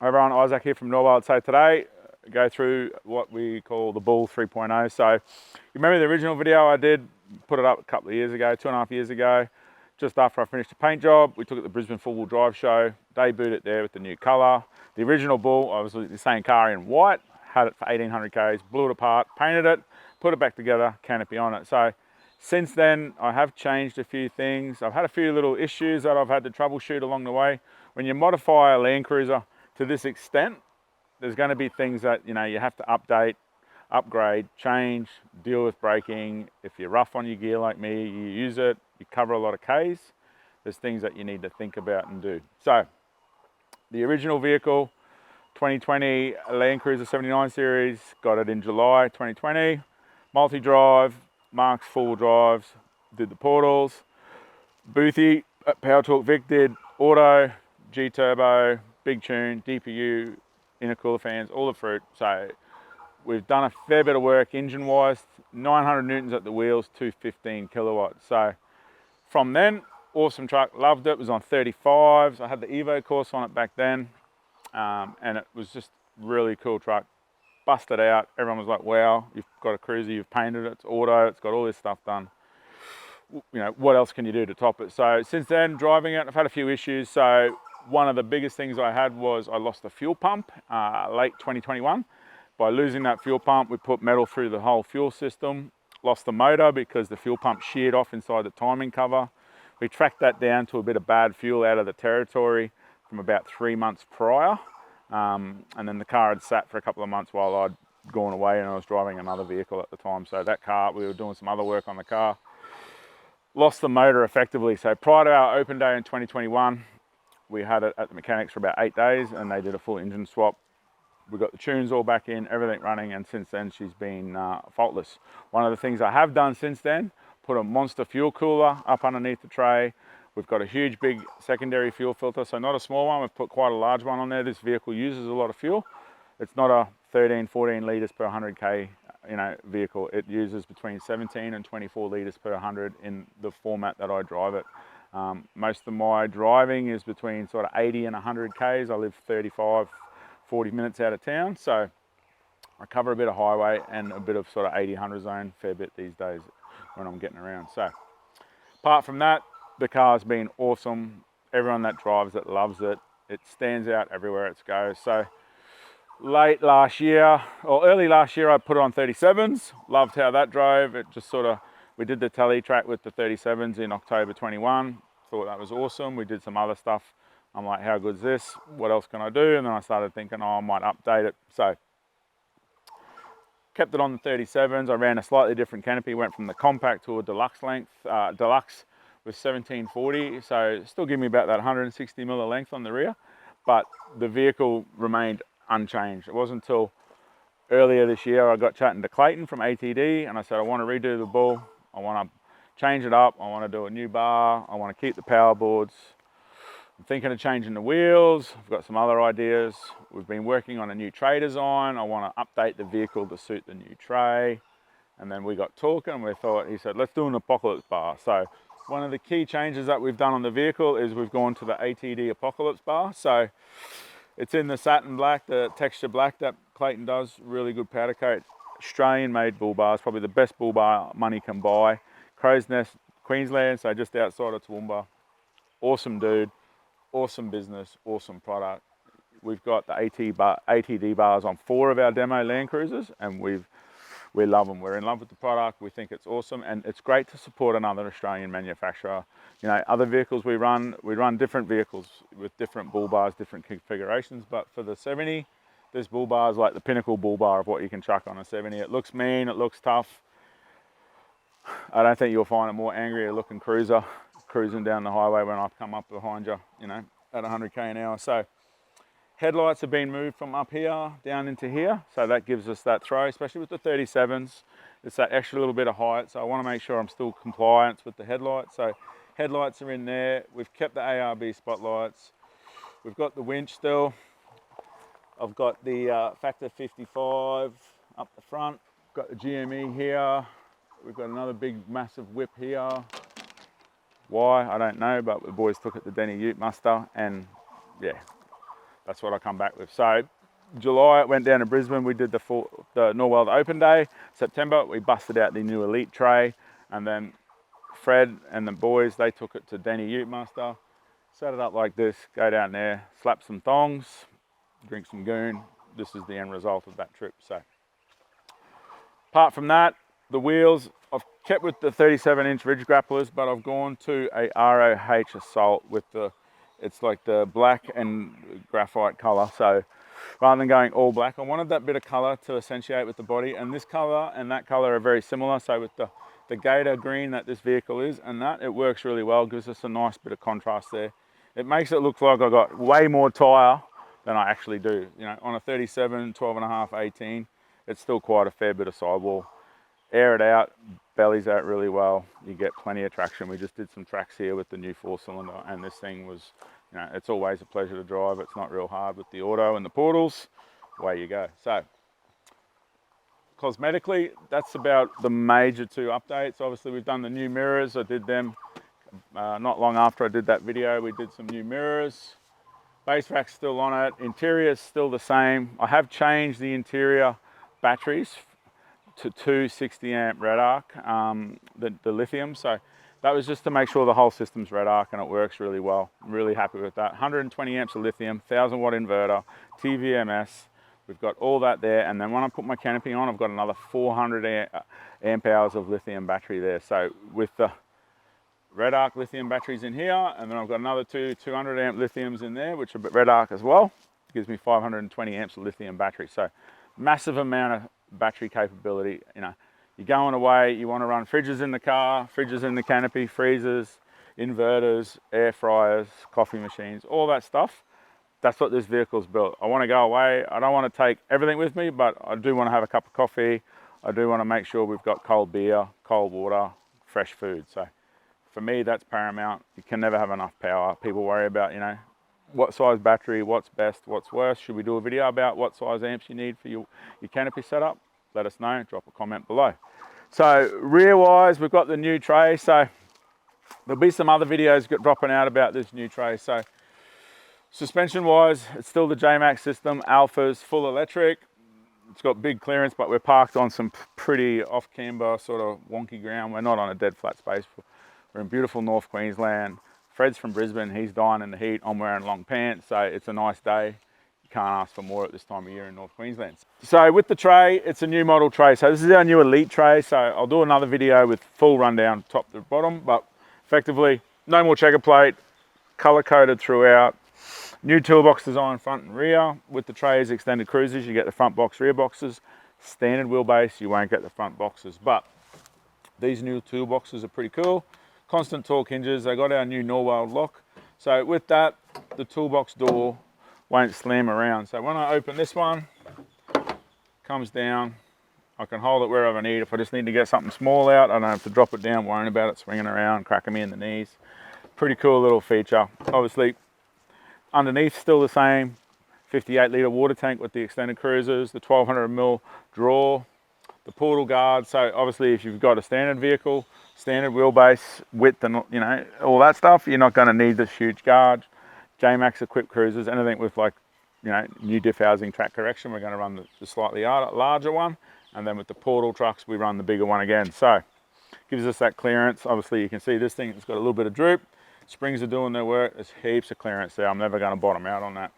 Hi everyone, Isaac here from Norweld. So today, go through what we call the Bull 3.0. So you remember the original video I did, put it up a couple of years ago, 2.5 years ago, just after I finished the paint job. We took it to the Brisbane four-wheel drive show, debuted it there with the new colour. The original Bull, I was the same car in white, had it for 1800 Ks, blew it apart, painted it, put it back together, canopy on it. So since then, I have changed a few things. I've had a few little issues that I've had to troubleshoot along the way. When you modify a LandCruiser to this extent, there's going to be things that you have to update, upgrade, change, deal with braking. If you're rough on your gear like me, you use it, you cover a lot of Ks, there's things that you need to think about and do. So the original vehicle, 2020 LandCruiser 79 series, got it in July 2020, multi-drive, Mark's full drives, did the portals, Boothy, Power Torque Vic did auto, G turbo, big tune, DPU, intercooler fans, all the fruit. So we've done a fair bit of work engine wise, 900 newtons at the wheels, 215 kilowatts. So from then, awesome truck, loved it, was on 35s. I had the Evo course on it back then, and it was just really cool truck. Busted out, everyone was like, wow, you've got a cruiser, you've painted it, it's auto, it's got all this stuff done. What else can you do to top it? So since then, driving it, I've had a few issues. So one of the biggest things I had was I lost the fuel pump late 2021. By losing that fuel pump, we put metal through the whole fuel system, lost the motor because the fuel pump sheared off inside the timing cover. We tracked that down to a bit of bad fuel out of the territory from about 3 months prior. And then the car had sat for a couple of months while I'd gone away and I was driving another vehicle at the time. So that car, we were doing some other work on the car. Lost the motor effectively. So prior to our open day in 2021, we had it at the mechanics for about 8 days and they did a full engine swap. We got the tunes all back in, everything running, and since then she's been faultless. One of the things I have done since then, put a monster fuel cooler up underneath the tray. We've got a huge big secondary fuel filter, so not a small one, we've put quite a large one on there. This vehicle uses a lot of fuel. It's not a 13, 14 litres per 100k vehicle. It uses between 17 and 24 litres per 100 in the format that I drive it. Most of my driving is between sort of 80 and 100 Ks. I live 35, 40 minutes out of town, so I cover a bit of highway and a bit of sort of 80, 100 zone, fair bit these days when I'm getting around. So apart from that, the car's been awesome. Everyone that drives it loves it. It stands out everywhere it goes. So late last year, or early last year, I put it on 37s. Loved how that drove. It just sort of, we did the tele track with the 37s in October 21. Thought that was awesome. We did some other stuff. I'm like, how good's this? What else can I do? And then I started thinking, oh, I might update it. So kept it on the 37s. I ran a slightly different canopy, went from the compact to a deluxe length. Deluxe was 1740, so still give me about that 160 mil of length on the rear, but the vehicle remained unchanged. It wasn't until earlier this year I got chatting to Clayton from ATD and I said, I want to redo the Bull, I want to change it up, I want to do a new bar, I want to keep the power boards. I'm thinking of changing the wheels, I've got some other ideas. We've been working on a new tray design. I want to update the vehicle to suit the new tray. And then we got talking and he said, let's do an Apocalypse bar. So one of the key changes that we've done on the vehicle is we've gone to the ATD Apocalypse bar. So it's in the satin black, the texture black that Clayton does, really good powder coat. Australian made bull bars, probably the best bull bar money can buy. Crow's Nest, Queensland, so just outside of Toowoomba. Awesome dude, awesome business, awesome product. We've got the ATD bars on 4 of our demo LandCruisers and we love them. We're in love with the product. We think it's awesome and it's great to support another Australian manufacturer. Other vehicles we run different vehicles with different bull bars, different configurations, but for the 70, this bull bar is like the pinnacle bull bar of what you can chuck on a 70. It looks mean, it looks tough. I don't think you'll find a more angrier looking cruiser cruising down the highway when I've come up behind you, at 100k an hour. So headlights have been moved from up here down into here, so that gives us that throw, especially with the 37s. It's that extra little bit of height, so I want to make sure I'm still compliant with the headlights. So headlights are in there. We've kept the ARB spotlights. We've got the winch still. I've got the Factor 55 up the front. Got the GME here. We've got another big massive whip here. Why, I don't know, but the boys took it to Denny Ute Muster and yeah, that's what I come back with. So July, went down to Brisbane. We did the Norweld Open Day. September, we busted out the new Elite Tray, and then Fred and the boys, they took it to Denny Ute Master, set it up like this, go down there, slap some thongs, drink some goon. This is the end result of that trip. So apart from that, the wheels, I've kept with the 37-inch ridge grapplers, but I've gone to a ROH Assault with it's like the black and graphite color. So rather than going all black, I wanted that bit of color to accentuate with the body, and this color and that color are very similar. So with the gator green that this vehicle is, and that, it works really well, gives us a nice bit of contrast there. It makes it look like I got way more tire than I actually do. You know, on a 37, 12.5, 18, it's still quite a fair bit of sidewall. Air it out, bellies out really well. You get plenty of traction. We just did some tracks here with the new 4-cylinder, and this thing was, you know, it's always a pleasure to drive. It's not real hard with the auto and the portals. Away you go. So cosmetically, that's about the major 2 updates. Obviously, we've done the new mirrors. I did them not long after I did that video. We did some new mirrors. Base rack's still on it. Interior's still the same. I have changed the interior batteries to 2 60-amp red arc, the lithium. So that was just to make sure the whole system's red arc and it works really well. I'm really happy with that. 120 amps of lithium, 1000-watt inverter, TVMS. We've got all that there. And then when I put my canopy on, I've got another 400 amp hours of lithium battery there. So with the red arc lithium batteries in here, and then I've got another 200 amp lithiums in there, which are red arc as well. It gives me 520 amps of lithium battery. So massive amount of battery capability. You know, you're going away, you want to run fridges in the car, fridges in the canopy, freezers, inverters, air fryers, coffee machines, all that stuff. That's what this vehicle's built. I want to go away. I don't want to take everything with me, but I do want to have a cup of coffee. I do want to make sure we've got cold beer, cold water, fresh food. So for me, that's paramount. You can never have enough power. People worry about, you know, what size battery, what's best, what's worst. Should we do a video about what size amps you need for your canopy setup? Let us know, drop a comment below. So rear wise, we've got the new tray. So there'll be some other videos dropping out about this new tray. So suspension wise, it's still the J-Max system, Alphas, full electric. It's got big clearance, but we're parked on some pretty off-camber sort of wonky ground. We're not on a dead flat space. We're in beautiful North Queensland. Fred's from Brisbane, he's dying in the heat. I'm wearing long pants, so it's a nice day. You can't ask for more at this time of year in North Queensland. So with the tray, it's a new model tray. So this is our new Elite Tray. So I'll do another video with full rundown top to bottom, but effectively no more checker plate, color coded throughout. New toolbox design front and rear. With the trays extended cruisers, you get the front box, rear boxes. Standard wheelbase, you won't get the front boxes, but these new toolboxes are pretty cool. Constant torque hinges. They got our new Norweld lock. So with that, the toolbox door won't slam around. So when I open this one, comes down, I can hold it wherever I need. If I just need to get something small out, I don't have to drop it down, worrying about it swinging around, cracking me in the knees. Pretty cool little feature. Obviously, underneath still the same 58-litre water tank with the extended cruisers, the 1200mm drawer, the portal guard. So obviously if you've got a standard vehicle, standard wheelbase, width and, you know, all that stuff, you're not going to need this huge guard. J-Max equipped cruisers, anything with like, you know, new diff housing, track correction, we're going to run the slightly larger one. And then with the portal trucks, we run the bigger one again. So gives us that clearance. Obviously you can see this thing, it's got a little bit of droop. Springs are doing their work. There's heaps of clearance there. I'm never going to bottom out on that.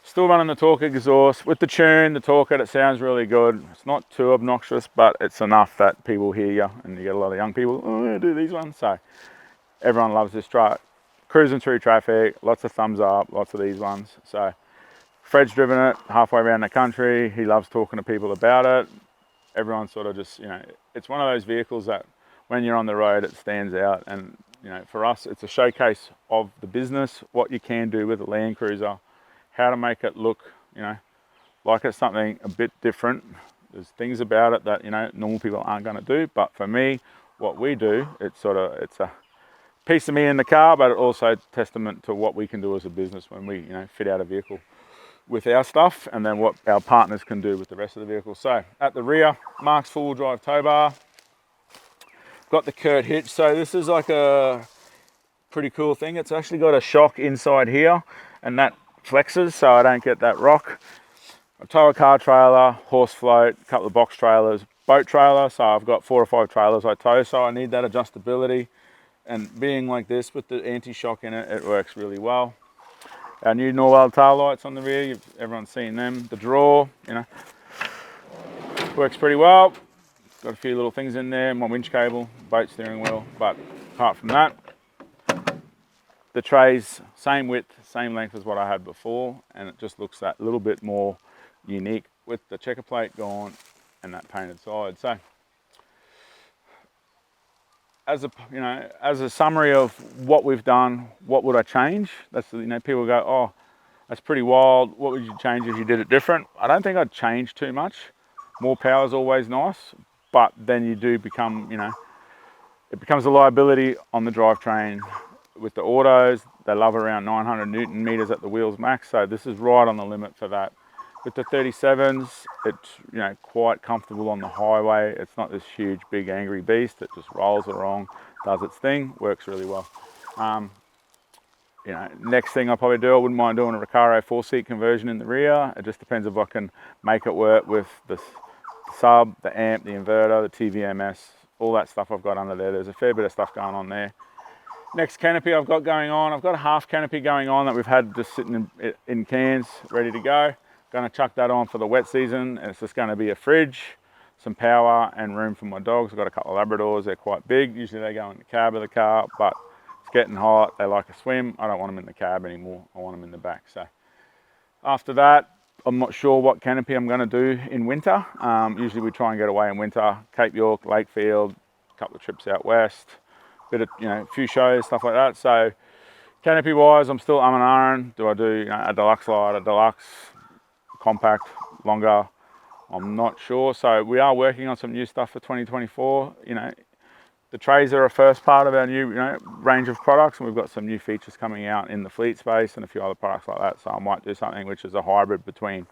Still running the torque exhaust. With the tune, the torque, it sounds really good. It's not too obnoxious, but it's enough that people hear you, and you get a lot of young people, oh, I do these ones. So everyone loves this truck. Cruising through traffic, lots of thumbs up, lots of these ones. So Fred's driven it halfway around the country. He loves talking to people about it. Everyone sort of just, you know, it's one of those vehicles that when you're on the road, it stands out. And, you know, for us, it's a showcase of the business, what you can do with a Land Cruiser, how to make it look, you know, like it's something a bit different. There's things about it that, you know, normal people aren't going to do. But for me, what we do, it's a piece of me in the car, but it also testament to what we can do as a business when we, you know, fit out a vehicle with our stuff, and then what our partners can do with the rest of the vehicle. So at the rear, Mark's four-wheel drive tow bar. Got the Kurt hitch. So this is like a pretty cool thing. It's actually got a shock inside here, and that flexes so I don't get that rock. I tow a car trailer, horse float, a couple of box trailers, boat trailer, so I've got 4 or 5 trailers I tow, so I need that adjustability. And being like this with the anti-shock in it, it works really well. Our new Norweld tail lights on the rear, everyone's seen them. The drawer, you know, works pretty well. Got a few little things in there, my winch cable, boat steering wheel, but apart from that, the tray's same width, same length as what I had before, and it just looks that little bit more unique with the checker plate gone and that painted side. So, as a summary of what we've done, what would I change? That's, you know, people go, oh, that's pretty wild. What would you change if you did it different? I don't think I'd change too much. More power is always nice, but then you do become, you know, it becomes a liability on the drivetrain. With the autos, they love around 900 Newton meters at the wheels max, so this is right on the limit for that. With the 37s, it's, you know, quite comfortable on the highway. It's not this huge, big, angry beast. It just rolls along, does its thing, works really well. You know, next thing I'll probably do, I wouldn't mind doing a Recaro 4-seat conversion in the rear. It just depends if I can make it work with the sub, the amp, the inverter, the TVMS, all that stuff I've got under there. There's a fair bit of stuff going on there. Next canopy I've got going on, I've got a half canopy going on that we've had just sitting in cans, ready to go. Going to chuck that on for the wet season. It's just going to be a fridge, some power and room for my dogs. I've got a couple of Labradors, they're quite big. Usually they go in the cab of the car, but it's getting hot, they like a swim. I don't want them in the cab anymore, I want them in the back. So after that, I'm not sure what canopy I'm going to do in winter. Usually we try and get away in winter, Cape York, Lakefield, a couple of trips out west. Bit of, you know, a few shows, stuff like that. So canopy wise, I'm still and ahhing. Do I do, you know, a deluxe light, a deluxe, compact, longer? I'm not sure. So we are working on some new stuff for 2024. You know, the trays are a first part of our new, you know, range of products, and we've got some new features coming out in the fleet space and a few other products like that. So I might do something which is a hybrid between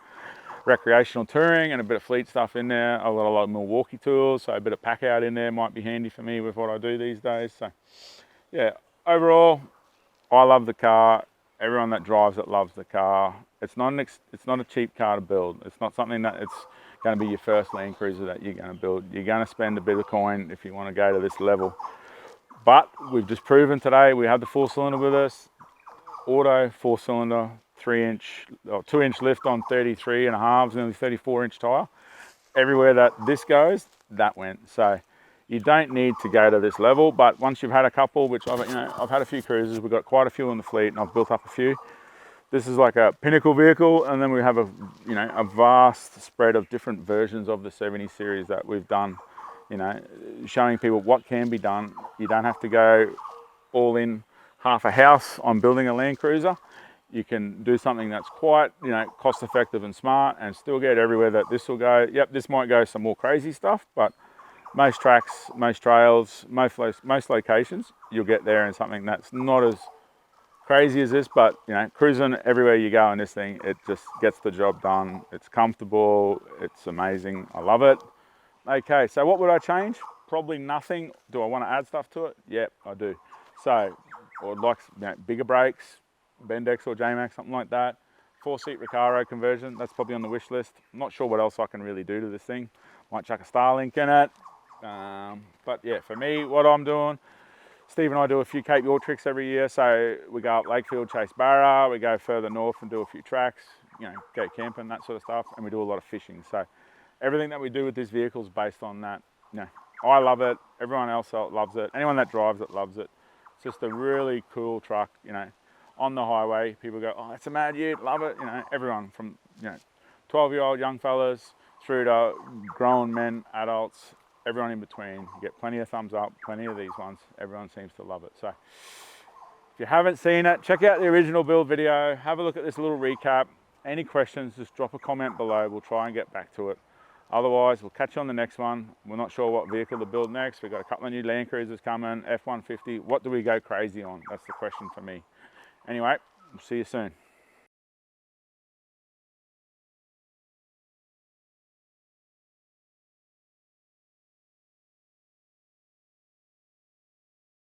recreational touring and a bit of fleet stuff in there. I've got a lot of Milwaukee tools, so a bit of pack out in there might be handy for me with what I do these days. So yeah, overall, I love the car. Everyone that drives it loves the car. It's not a cheap car to build. It's not something that it's going to be your first LandCruiser that you're going to build. You're going to spend a bit of coin if you want to go to this level. But we've just proven today we have the 4-cylinder with us, auto 4-cylinder, 3-inch or 2-inch lift on 33.5s, nearly 34-inch tire. Everywhere that this goes, that went. So you don't need to go to this level, but once you've had a couple, which I've had a few cruisers, we've got quite a few in the fleet, and I've built up a few. This is like a pinnacle vehicle, and then we have a vast spread of different versions of the 70 series that we've done. You know, showing people what can be done. You don't have to go all in half a house on building a LandCruiser. You can do something that's quite, you know, cost effective and smart, and still get everywhere that this will go. Yep, this might go some more crazy stuff, but most tracks, most trails, most locations, you'll get there in something that's not as crazy as this, but, you know, cruising everywhere you go in this thing, it just gets the job done. It's comfortable, it's amazing, I love it. Okay, so what would I change? Probably nothing. Do I want to add stuff to it? Yep, I do. So, I would like, you know, bigger brakes, Bendex or J-Max, something like that. 4-seat Recaro conversion, that's probably on the wish list. I'm not sure what else I can really do to this thing. Might chuck a Starlink in it. But yeah, for me, what I'm doing, Steve and I do a few Cape York tricks every year. So we go up Lakefield, chase Barra, we go further north and do a few tracks, you know, go camping, that sort of stuff. And we do a lot of fishing. So everything that we do with this vehicle is based on that. You know, I love it, everyone else loves it, anyone that drives it loves it. It's just a really cool truck, you know. On the highway, people go, oh, it's a mad ute, love it. You know, everyone from, you know, 12-year-old young fellas through to grown men, adults, everyone in between. You get plenty of thumbs up, plenty of these ones. Everyone seems to love it. So if you haven't seen it, check out the original build video. Have a look at this little recap. Any questions, just drop a comment below. We'll try and get back to it. Otherwise, we'll catch you on the next one. We're not sure what vehicle to build next. We've got a couple of new LandCruisers coming, F-150. What do we go crazy on? That's the question for me. Anyway, we'll see you soon.